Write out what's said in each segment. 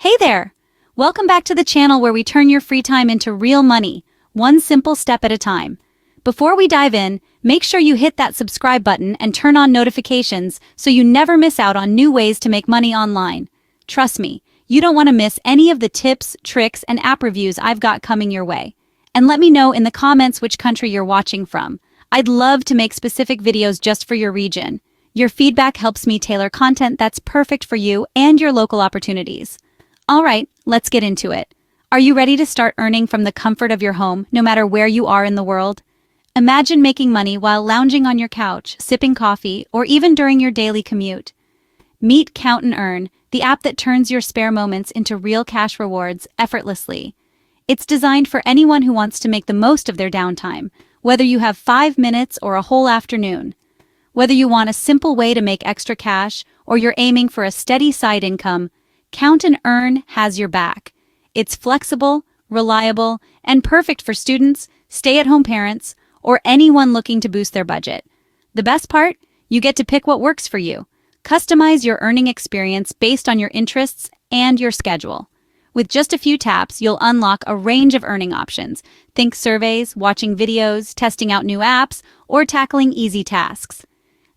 Hey there! Welcome back to the channel where we turn your free time into real money, one simple step at a time. Before we dive in, make sure you hit that subscribe button and turn on notifications so you never miss out on new ways to make money online. Trust me, you don't want to miss any of the tips, tricks, and app reviews I've got coming your way. And let me know in the comments which country you're watching from. I'd love to make specific videos just for your region. Your feedback helps me tailor content that's perfect for you and your local opportunities. Alright, let's get into it. Are you ready to start earning from the comfort of your home, no matter where you are in the world? Imagine making money while lounging on your couch, sipping coffee, or even during your daily commute. Meet Count and Earn, the app that turns your spare moments into real cash rewards effortlessly. It's designed for anyone who wants to make the most of their downtime, whether you have 5 minutes or a whole afternoon. Whether you want a simple way to make extra cash or you're aiming for a steady side income, Count and Earn has your back. It's flexible, reliable, and perfect for students, stay-at-home parents, or anyone looking to boost their budget. The best part? You get to pick what works for you. Customize your earning experience based on your interests and your schedule. With just a few taps, you'll unlock a range of earning options. Think surveys, watching videos, testing out new apps, or tackling easy tasks.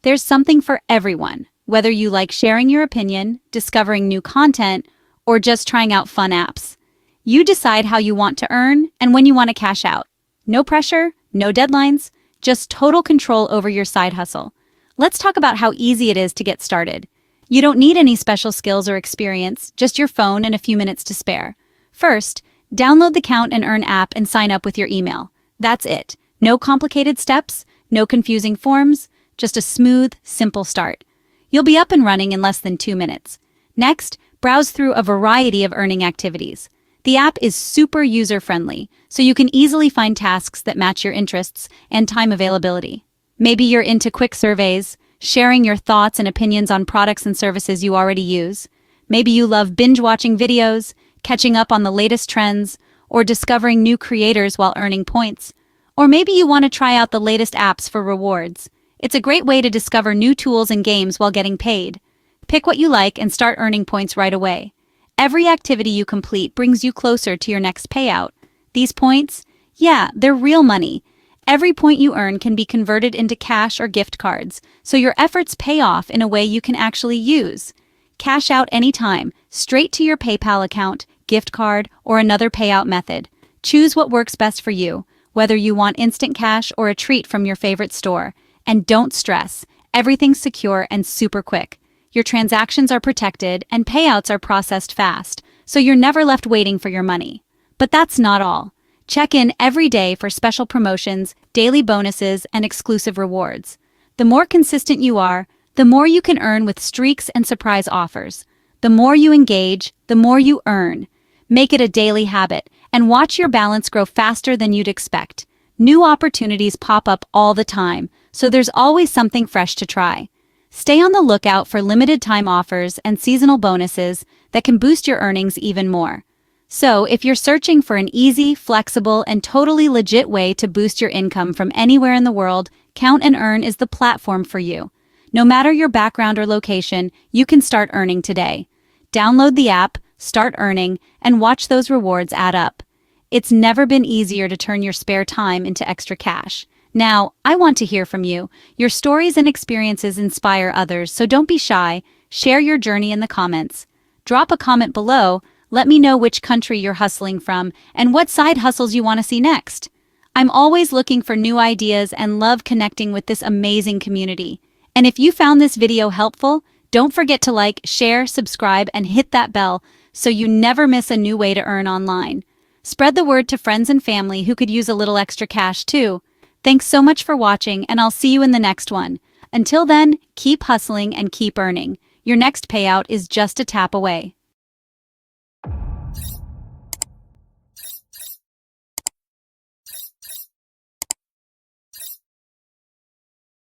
There's something for everyone. Whether you like sharing your opinion, discovering new content, or just trying out fun apps. You decide how you want to earn and when you want to cash out. No pressure, no deadlines, just total control over your side hustle. Let's talk about how easy it is to get started. You don't need any special skills or experience, just your phone and a few minutes to spare. First, download the Count and Earn app and sign up with your email. That's it. No complicated steps, no confusing forms, just a smooth, simple start. You'll be up and running in less than 2 minutes. Next, browse through a variety of earning activities. The app is super user-friendly, so you can easily find tasks that match your interests and time availability. Maybe you're into quick surveys, sharing your thoughts and opinions on products and services you already use. Maybe you love binge-watching videos, catching up on the latest trends, or discovering new creators while earning points. Or maybe you want to try out the latest apps for rewards. It's a great way to discover new tools and games while getting paid. Pick what you like and start earning points right away. Every activity you complete brings you closer to your next payout. These points? Yeah, they're real money. Every point you earn can be converted into cash or gift cards, so your efforts pay off in a way you can actually use. Cash out anytime, straight to your PayPal account, gift card, or another payout method. Choose what works best for you, whether you want instant cash or a treat from your favorite store. And don't stress, everything's secure and super quick. Your transactions are protected and payouts are processed fast, so you're never left waiting for your money. But that's not all. Check in every day for special promotions, daily bonuses, and exclusive rewards. The more consistent you are, the more you can earn with streaks and surprise offers. The more you engage, the more you earn. Make it a daily habit and watch your balance grow faster than you'd expect. New opportunities pop up all the time, so there's always something fresh to try. Stay on the lookout for limited time offers and seasonal bonuses that can boost your earnings even more. So, if you're searching for an easy, flexible, and totally legit way to boost your income from anywhere in the world, Count and Earn is the platform for you. No matter your background or location, you can start earning today. Download the app, start earning, and watch those rewards add up. It's never been easier to turn your spare time into extra cash. Now, I want to hear from you. Your stories and experiences inspire others, so don't be shy. Share your journey in the comments. Drop a comment below. Let me know which country you're hustling from and what side hustles you want to see next. I'm always looking for new ideas and love connecting with this amazing community. And if you found this video helpful, don't forget to like, share, subscribe, and hit that bell so you never miss a new way to earn online. Spread the word to friends and family who could use a little extra cash too. Thanks so much for watching, and I'll see you in the next one. Until then, keep hustling and keep earning. Your next payout is just a tap away.